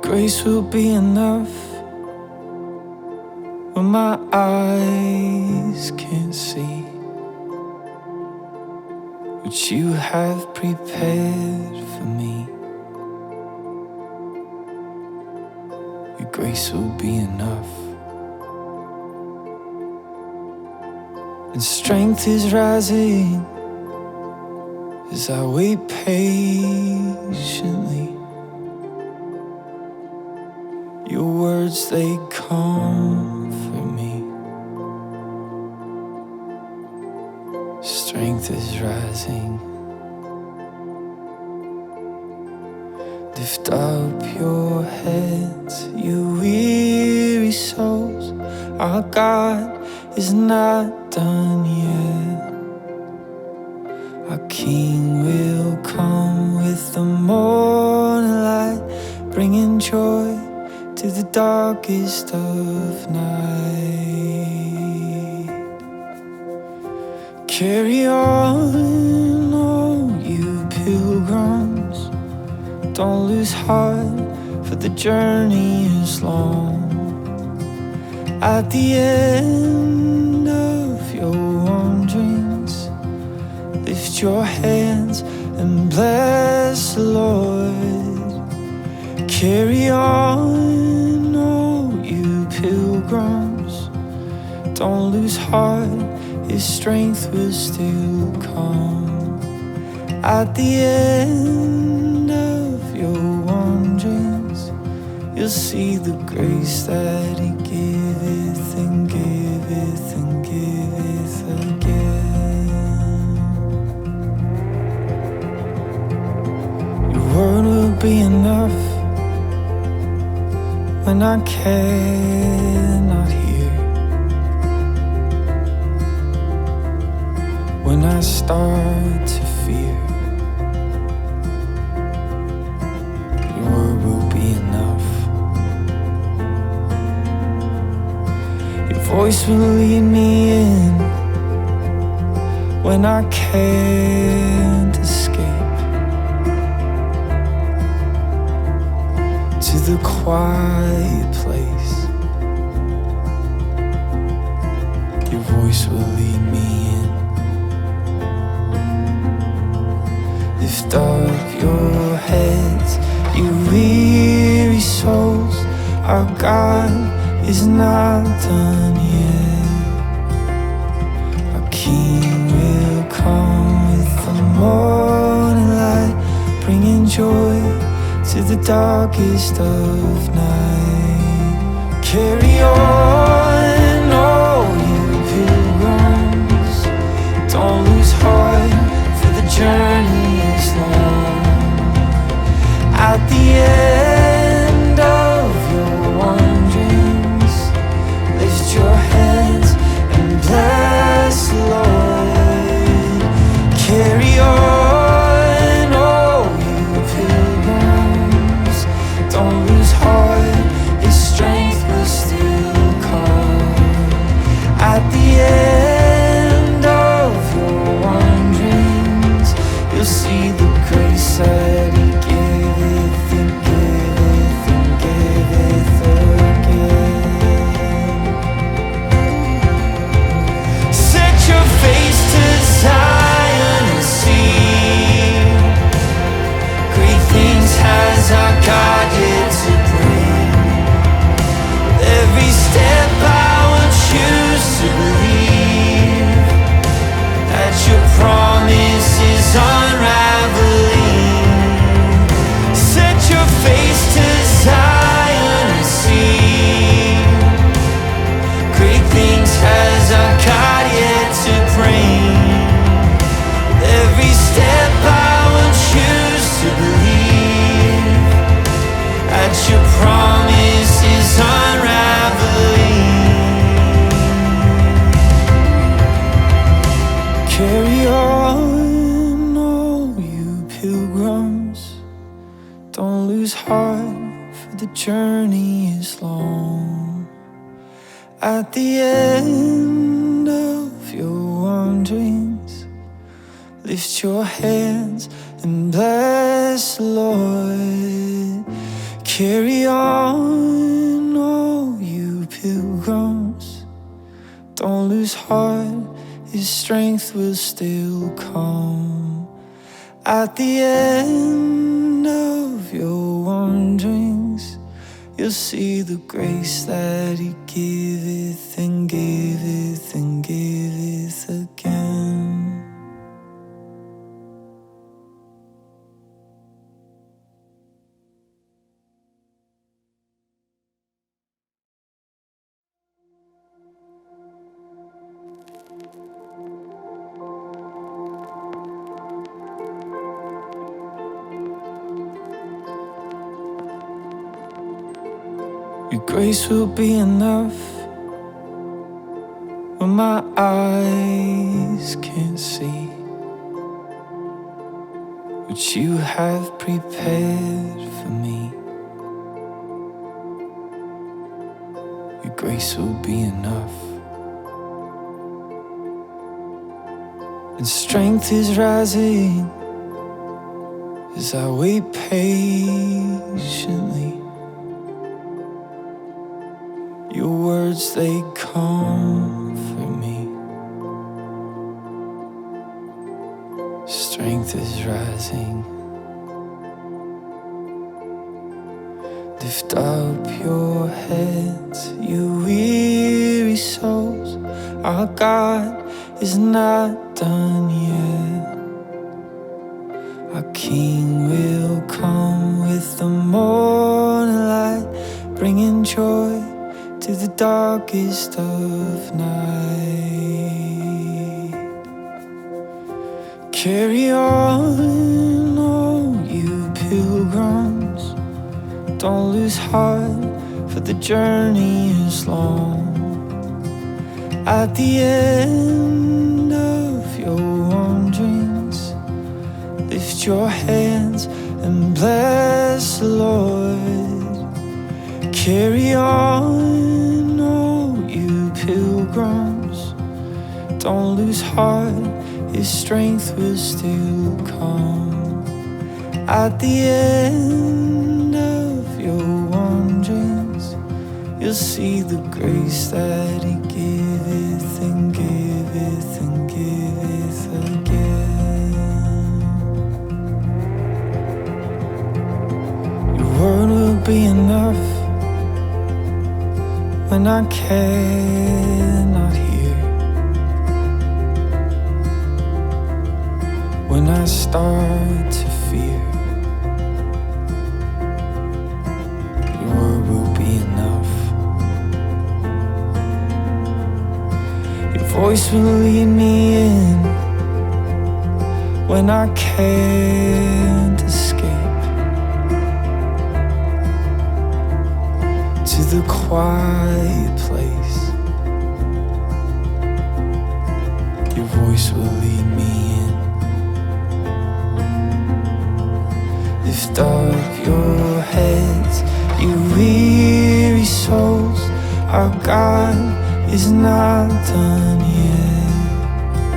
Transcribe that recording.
grace will be enough when my eyes can't see what you have prepared for me. Your grace will be enough. And strength is rising as I wait patiently. Your words, they comfort me. Strength is rising. Lift up your heads, you weary souls. Our God is not done yet. Our King will come with the morning light, bringing joy to the darkest of night. Carry on, oh you pilgrims. Don't lose heart, for the journey is long. At the end of your wanderings, lift your hands and bless the Lord. Carry on, oh you pilgrims. Don't lose heart, His strength will still come. At the end of your wanderings, you'll see the grace that He giveth and giveth and giveth again. Your word will be enough when I cannot hear, when I start to fear. Your word will be enough. Your voice will lead me in when I can't escape, to the quiet place. Your voice will lead me in. Lift up your heads, you weary souls. Our God is not done yet. Our King will come with the morning light, bringing joy to the darkest of night. Carry on, oh you pilgrims. Don't lose heart, for the journey is long. At the end of your wanderings, lift your hands and bless the Lord. Carry on, oh you pilgrims. Don't lose heart, His strength will still come. At the end of your wanderings, you'll see the grace that He giveth and giveth and giveth again. Set your face to Zion and see great things has our God yet to bring. Every step I will choose to believe that your promise is unraveling. Set your face to Zion and see great things has our God yet to bring. Every step I will choose to believe that your promise is unraveling. Carry on, oh you pilgrims. Don't lose heart, for the journey is long. At the end of your wanderings, lift your hands and bless the Lord. Carry on, all you pilgrims. Don't lose heart, His strength will still come. At the end of your wanderings, you'll see the grace that He giveth and giveth and giveth again. Your grace will be enough when my eyes can't see what you have prepared for me. Your grace will be enough. And strength is rising as I wait patiently. Your words, they comfort me. Strength is rising. Lift up your heads, you weary souls. Our God is not done yet. Our King will come with the morning light, bringing joy to the darkest of night. Carry on, all you pilgrims. Don't lose heart, for the journey is long. At the end of your wanderings, lift your hands and bless the Lord. Carry on, all you pilgrims. Don't lose heart, His strength will still come. At the end of your wanderings, you'll see the grace that He giveth and giveth and giveth again. Your word will be enough when I cannot hear, when I start to fear. Your word will be enough. Your voice will lead me in when I can't escape, to the quiet place. Your voice will lead me in. Lift up your heads, you weary souls. Our God is not done yet.